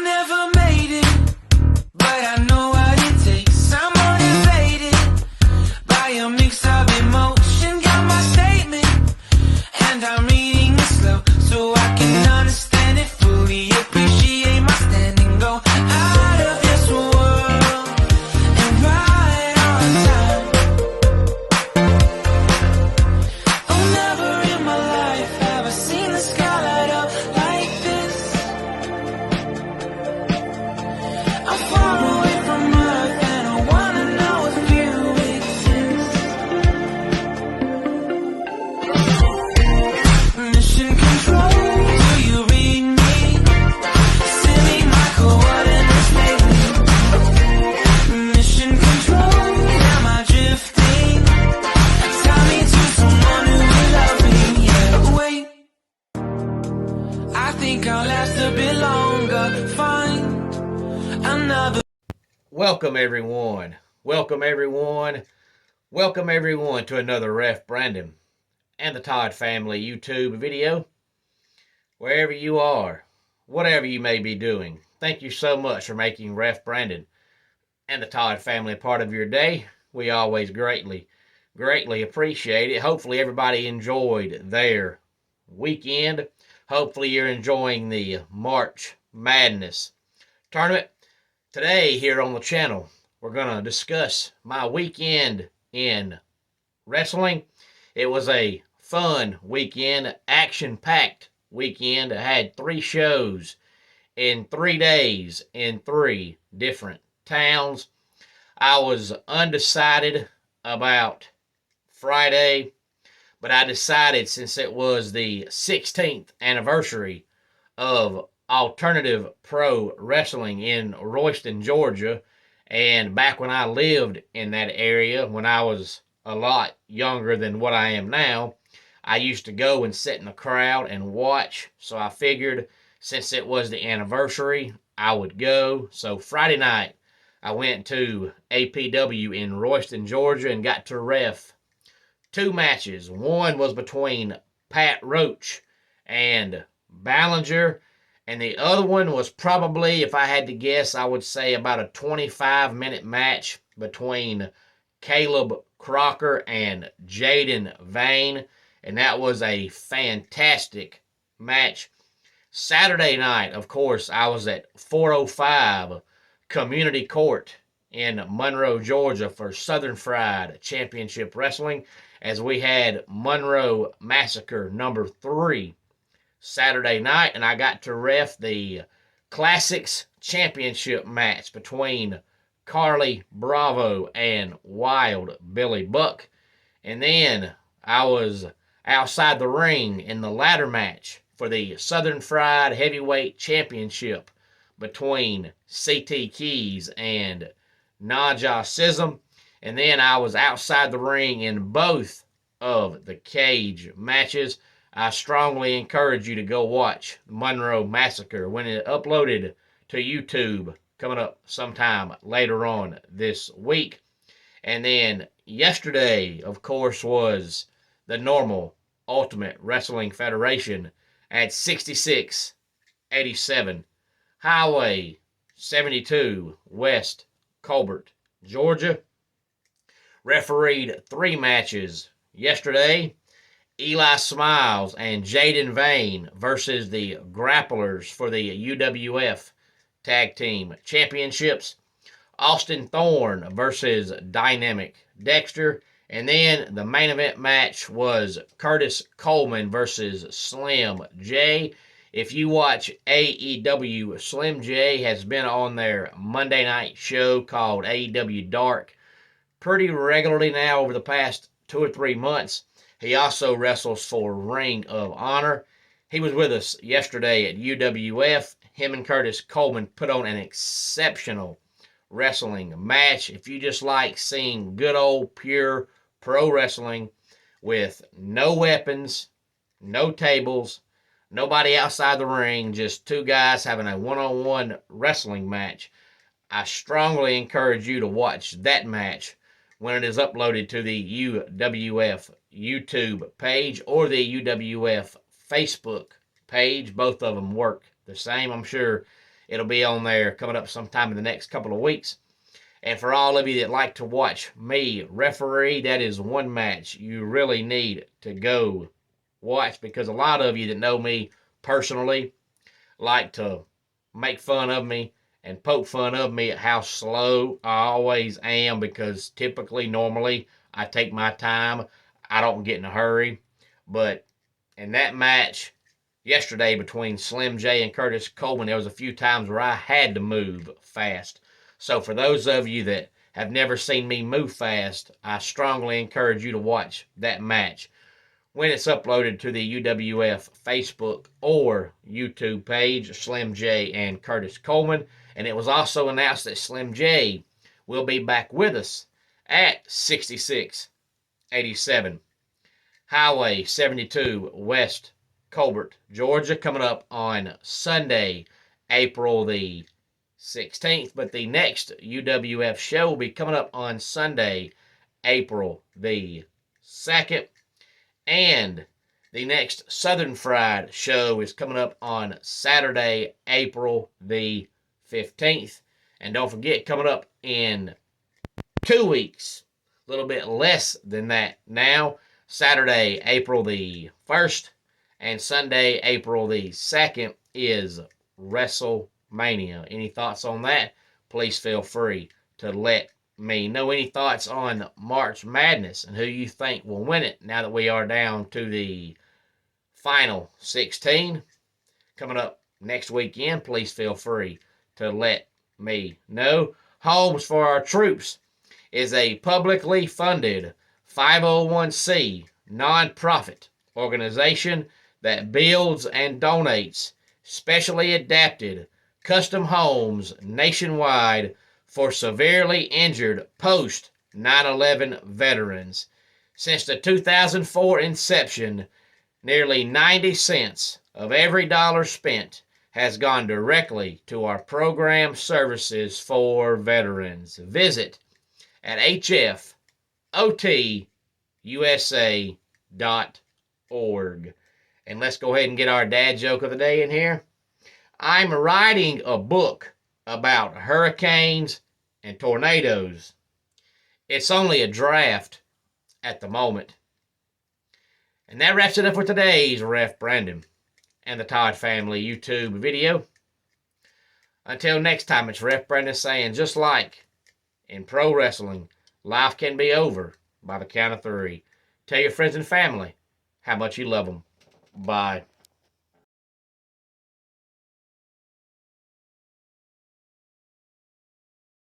never made it, but I know what it takes. I'm motivated by a mix of emotion. Got my statement, and I'm reading it slow so I can understand it fully. Appreciate my standing, go out of this world and right on time. Oh, never in my life have I seen the sky light up like this. I'm far away from Earth and I wanna know if you exist. Mission control, do you read me? Send me my coordinates lately. Mission control, am I drifting? Tie me to someone who will love me, yeah. Wait, I think I'll last a bit longer. Find another. Welcome everyone. Welcome everyone. Welcome everyone to another Ref Brandon and the Todd family YouTube video. Wherever you are, whatever you may be doing, thank you so much for making Ref Brandon and the Todd family part of your day. We always greatly appreciate it. Hopefully everybody enjoyed their weekend. Hopefully you're enjoying the March Madness tournament. Today here on the channel, we're going to discuss my weekend in wrestling. It was a fun weekend, action-packed weekend. I had 3 shows in 3 days in 3 different towns. I was undecided about Friday, but I decided since it was the 16th anniversary of Alternative Pro Wrestling in Royston, Georgia, and back when I lived in that area, when I was a lot younger than what I am now, I used to go and sit in the crowd and watch. So I figured since it was the anniversary, I would go. So Friday night, I went to APW in Royston, Georgia, and got to ref 2 matches. One was between Pat Roach and Ballinger, and the other one was probably, if I had to guess, I would say about a 25-minute match between Caleb Crocker and Jaden Vane, and that was a fantastic match. Saturday night, of course, I was at 405 Community Court in Monroe, Georgia for Southern Fried Championship Wrestling, as we had Monroe Massacre number 3 Saturday night, and I got to ref the Classics Championship match between Carly Bravo and Wild Billy Buck. And then I was outside the ring in the ladder match for the Southern Fried Heavyweight Championship between CT Keys and Naja Sism. And then I was outside the ring in both of the cage matches. I strongly encourage you to go watch Monroe Massacre when it uploaded to YouTube, coming up sometime later on this week. And then yesterday, of course, was the normal Ultimate Wrestling Federation at 6687 Highway 72, West Colbert, Georgia. Refereed 3 matches yesterday. Eli Smiles and Jaden Vane versus the Grapplers for the UWF Tag Team Championships. Austin Thorne versus Dynamic Dexter. And then the main event match was Curtis Coleman versus Slim J. If you watch AEW, Slim J has been on their Monday night show called AEW Dark pretty regularly now over the past 2 or 3 months. He also wrestles for Ring of Honor. He was with us yesterday at UWF. Him and Curtis Coleman put on an exceptional wrestling match. If you just like seeing good old pure pro wrestling with no weapons, no tables, nobody outside the ring, just 2 guys having a one-on-one wrestling match, I strongly encourage you to watch that match when it is uploaded to the UWF YouTube page or the UWF Facebook page. Both of them work the same. I'm sure It'll be on there coming up sometime in the next couple of weeks. And for all of you that like to watch me referee, that is one match you really need to go watch, because a lot of you that know me personally like to make fun of me and poke fun of me at how slow I always am, because typically, normally, I take my time. I don't get in a hurry. But in that match yesterday between Slim J and Curtis Coleman, there was a few times where I had to move fast. So for those of you that have never seen me move fast, I strongly encourage you to watch that match when it's uploaded to the UWF Facebook or YouTube page, Slim J and Curtis Coleman. And it was also announced that Slim J will be back with us at 6687 Highway 72 West Colbert, Georgia, coming up on Sunday, April the 16th. But the next UWF show will be coming up on Sunday, April the 2nd. And the next Southern Fried show is coming up on Saturday, April the 15th. And don't forget, coming up in 2 weeks, a little bit less than that now, Saturday, April the 1st, and Sunday, April the 2nd, is WrestleMania. Any thoughts on that? Please feel free to let me know. Any thoughts on March Madness and who you think will win it now that we are down to the final 16 coming up next weekend? Please feel free to let me know. Homes for Our Troops is a publicly funded 501c nonprofit organization that builds and donates specially adapted custom homes nationwide for severely injured post 9/11 veterans. Since the 2004 inception, nearly 90 cents of every dollar spent has gone directly to our program services for veterans. Visit at hfotusa.org. And let's go ahead and get our dad joke of the day in here. I'm writing a book about hurricanes and tornadoes. It's only a draft at the moment. And that wraps it up for today's Ref Brandon and the Todd Family YouTube video. Until next time, it's Ref Brandon saying, just like in pro wrestling, life can be over by the count of 3. Tell your friends and family how much you love them. Bye.